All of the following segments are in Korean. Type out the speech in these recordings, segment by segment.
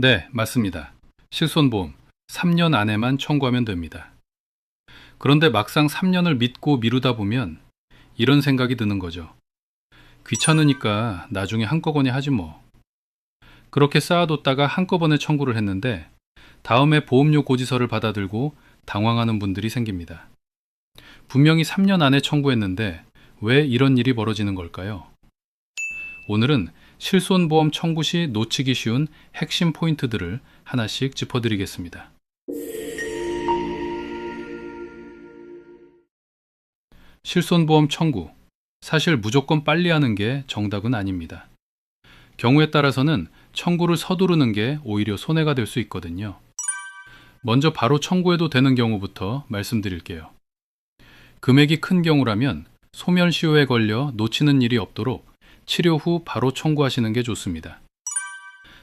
네, 맞습니다. 실손보험 3년 안에만 청구하면 됩니다. 그런데 막상 3년을 믿고 미루다 보면 이런 생각이 드는 거죠. 귀찮으니까 나중에 한꺼번에 하지 뭐. 그렇게 쌓아뒀다가 한꺼번에 청구를 했는데 다음에 보험료 고지서를 받아들고 당황하는 분들이 생깁니다. 분명히 3년 안에 청구했는데 왜 이런 일이 벌어지는 걸까요? 오늘은 실손보험 청구 시 놓치기 쉬운 핵심 포인트들을 하나씩 짚어드리겠습니다. 실손보험 청구. 사실 무조건 빨리 하는 게 정답은 아닙니다. 경우에 따라서는 청구를 서두르는 게 오히려 손해가 될 수 있거든요. 먼저 바로 청구해도 되는 경우부터 말씀드릴게요. 금액이 큰 경우라면 소멸시효에 걸려 놓치는 일이 없도록 치료 후 바로 청구하시는 게 좋습니다.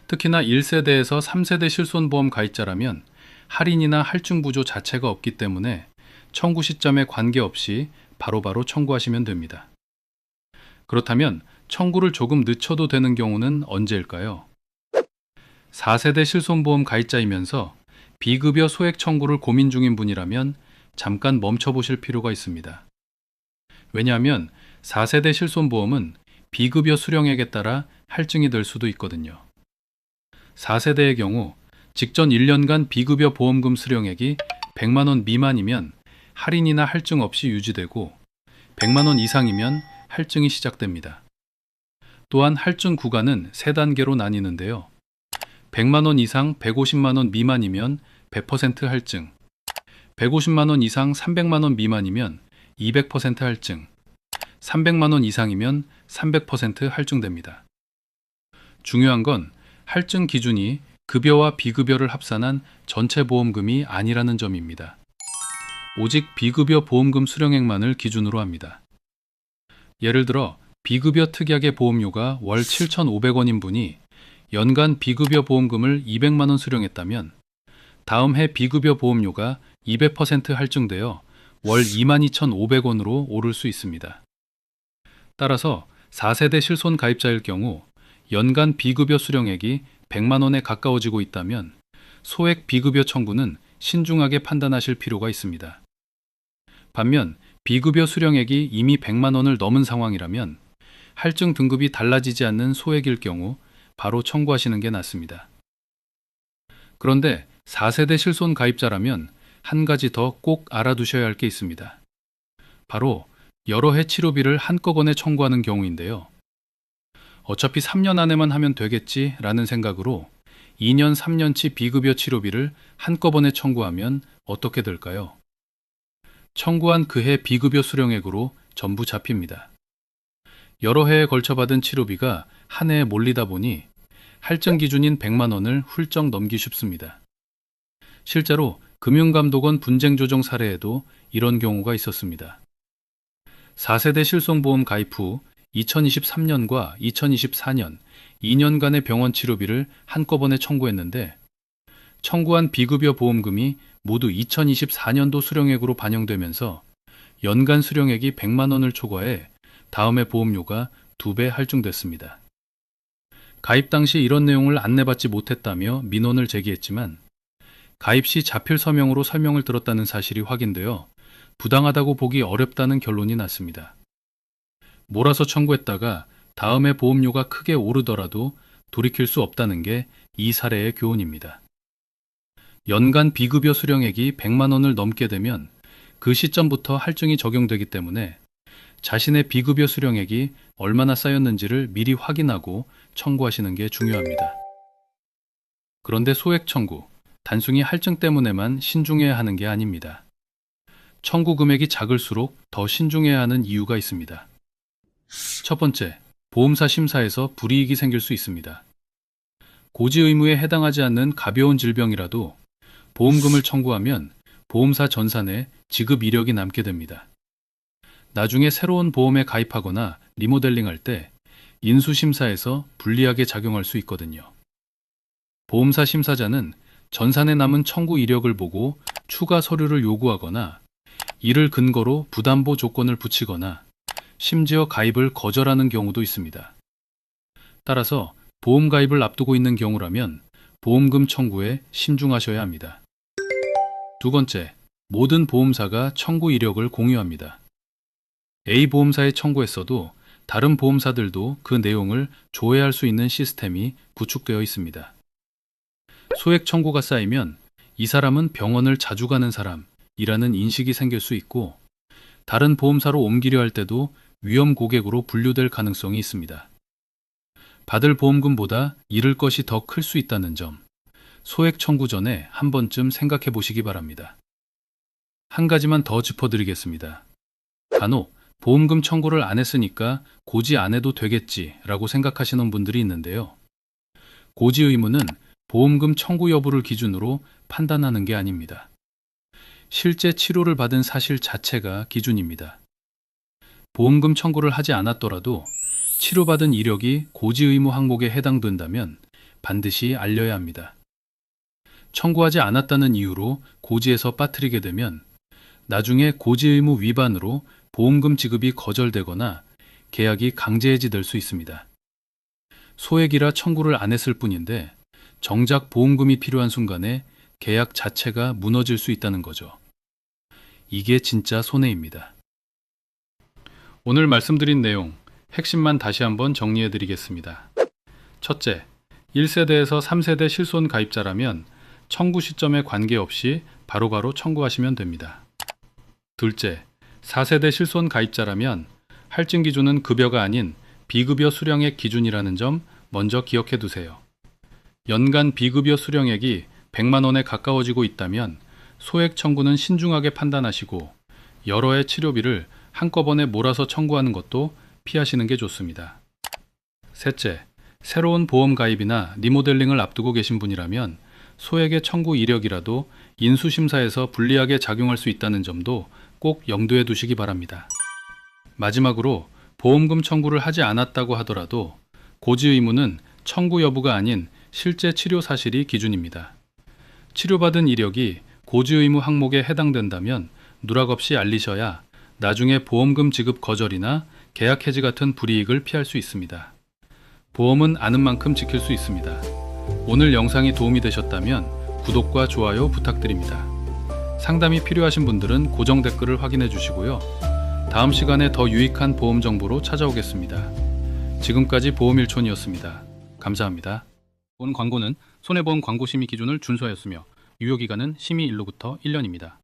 특히나 1세대에서 3세대 실손보험 가입자라면 할인이나 할증 부조 자체가 없기 때문에 청구 시점에 관계없이 바로바로 청구하시면 됩니다. 그렇다면 청구를 조금 늦춰도 되는 경우는 언제일까요? 4세대 실손보험 가입자이면서 비급여 소액 청구를 고민 중인 분이라면 잠깐 멈춰보실 필요가 있습니다. 왜냐하면 4세대 실손보험은 비급여 수령액에 따라 할증이 될 수도 있거든요. 4세대의 경우 직전 1년간 비급여 보험금 수령액이 100만 원 미만이면 할인이나 할증 없이 유지되고 100만 원 이상이면 할증이 시작됩니다. 또한 할증 구간은 3단계로 나뉘는데요. 100만 원 이상 150만 원 미만이면 100% 할증, 150만 원 이상 300만 원 미만이면 200% 할증, 300만 원 이상이면 300% 할증됩니다. 중요한 건 할증 기준이 급여와 비급여를 합산한 전체 보험금이 아니라는 점입니다. 오직 비급여 보험금 수령액만을 기준으로 합니다. 예를 들어 비급여 특약의 보험료가 월 7,500원인 분이 연간 비급여 보험금을 200만 원 수령했다면 다음 해 비급여 보험료가 200% 할증되어 월 22,500원으로 오를 수 있습니다. 따라서 4세대 실손 가입자일 경우 연간 비급여 수령액이 100만 원에 가까워지고 있다면 소액 비급여 청구는 신중하게 판단하실 필요가 있습니다. 반면 비급여 수령액이 이미 100만 원을 넘은 상황이라면 할증 등급이 달라지지 않는 소액일 경우 바로 청구하시는 게 낫습니다. 그런데 4세대 실손 가입자라면 한 가지 더 꼭 알아두셔야 할 게 있습니다. 바로 여러 해 치료비를 한꺼번에 청구하는 경우인데요. 어차피 3년 안에만 하면 되겠지 라는 생각으로 2년, 3년치 비급여 치료비를 한꺼번에 청구하면 어떻게 될까요? 청구한 그해 비급여 수령액으로 전부 잡힙니다. 여러 해에 걸쳐 받은 치료비가 한 해에 몰리다 보니 할증 기준인 100만 원을 훌쩍 넘기 쉽습니다. 실제로 금융감독원 분쟁조정 사례에도 이런 경우가 있었습니다. 4세대 실손보험 가입 후 2023년과 2024년 2년간의 병원 치료비를 한꺼번에 청구했는데 청구한 비급여 보험금이 모두 2024년도 수령액으로 반영되면서 연간 수령액이 100만 원을 초과해 다음 해 보험료가 2배 할증됐습니다. 가입 당시 이런 내용을 안내받지 못했다며 민원을 제기했지만 가입 시 자필 서명으로 설명을 들었다는 사실이 확인되어 부당하다고 보기 어렵다는 결론이 났습니다. 몰아서 청구했다가 다음에 보험료가 크게 오르더라도 돌이킬 수 없다는 게 이 사례의 교훈입니다. 연간 비급여 수령액이 100만 원을 넘게 되면 그 시점부터 할증이 적용되기 때문에 자신의 비급여 수령액이 얼마나 쌓였는지를 미리 확인하고 청구하시는 게 중요합니다. 그런데 소액 청구, 단순히 할증 때문에만 신중해야 하는 게 아닙니다. 청구 금액이 작을수록 더 신중해야 하는 이유가 있습니다. 첫 번째, 보험사 심사에서 불이익이 생길 수 있습니다. 고지 의무에 해당하지 않는 가벼운 질병이라도 보험금을 청구하면 보험사 전산에 지급 이력이 남게 됩니다. 나중에 새로운 보험에 가입하거나 리모델링할 때 인수심사에서 불리하게 작용할 수 있거든요. 보험사 심사자는 전산에 남은 청구 이력을 보고 추가 서류를 요구하거나 이를 근거로 부담보 조건을 붙이거나 심지어 가입을 거절하는 경우도 있습니다. 따라서 보험 가입을 앞두고 있는 경우라면 보험금 청구에 신중하셔야 합니다. 두 번째, 모든 보험사가 청구 이력을 공유합니다. A 보험사에 청구했어도 다른 보험사들도 그 내용을 조회할 수 있는 시스템이 구축되어 있습니다. 소액 청구가 쌓이면 이 사람은 병원을 자주 가는 사람이라는 인식이 생길 수 있고, 다른 보험사로 옮기려 할 때도 위험 고객으로 분류될 가능성이 있습니다. 받을 보험금보다 잃을 것이 더 클 수 있다는 점, 소액 청구 전에 한 번쯤 생각해 보시기 바랍니다. 한 가지만 더 짚어드리겠습니다. 간혹 보험금 청구를 안 했으니까 고지 안 해도 되겠지라고 생각하시는 분들이 있는데요. 고지 의무는 보험금 청구 여부를 기준으로 판단하는 게 아닙니다. 실제 치료를 받은 사실 자체가 기준입니다. 보험금 청구를 하지 않았더라도 치료받은 이력이 고지 의무 항목에 해당된다면 반드시 알려야 합니다. 청구하지 않았다는 이유로 고지에서 빠뜨리게 되면 나중에 고지 의무 위반으로 보험금 지급이 거절되거나 계약이 강제 해지될 수 있습니다. 소액이라 청구를 안 했을 뿐인데 정작 보험금이 필요한 순간에 계약 자체가 무너질 수 있다는 거죠. 이게 진짜 손해입니다. 오늘 말씀드린 내용, 핵심만 다시 한번 정리해 드리겠습니다. 첫째, 1세대에서 3세대 실손 가입자라면 청구 시점에 관계없이 바로바로 청구하시면 됩니다. 둘째, 4세대 실손 가입자라면 할증 기준은 급여가 아닌 비급여 수령액 기준이라는 점 먼저 기억해 두세요. 연간 비급여 수령액이 100만 원에 가까워지고 있다면 소액 청구는 신중하게 판단하시고 여러 해 치료비를 한꺼번에 몰아서 청구하는 것도 피하시는 게 좋습니다. 셋째, 새로운 보험 가입이나 리모델링을 앞두고 계신 분이라면 소액의 청구 이력이라도 인수심사에서 불리하게 작용할 수 있다는 점도 꼭 염두에 두시기 바랍니다. 마지막으로 보험금 청구를 하지 않았다고 하더라도 고지 의무는 청구 여부가 아닌 실제 치료 사실이 기준입니다. 치료받은 이력이 고지 의무 항목에 해당된다면 누락 없이 알리셔야 나중에 보험금 지급 거절이나 계약 해지 같은 불이익을 피할 수 있습니다. 보험은 아는 만큼 지킬 수 있습니다. 오늘 영상이 도움이 되셨다면 구독과 좋아요 부탁드립니다. 상담이 필요하신 분들은 고정 댓글을 확인해 주시고요. 다음 시간에 더 유익한 보험 정보로 찾아오겠습니다. 지금까지 보험일촌이었습니다. 감사합니다. 본 광고는 손해보험 광고심의 기준을 준수하였으며 유효기간은 심의 일로부터 1년입니다.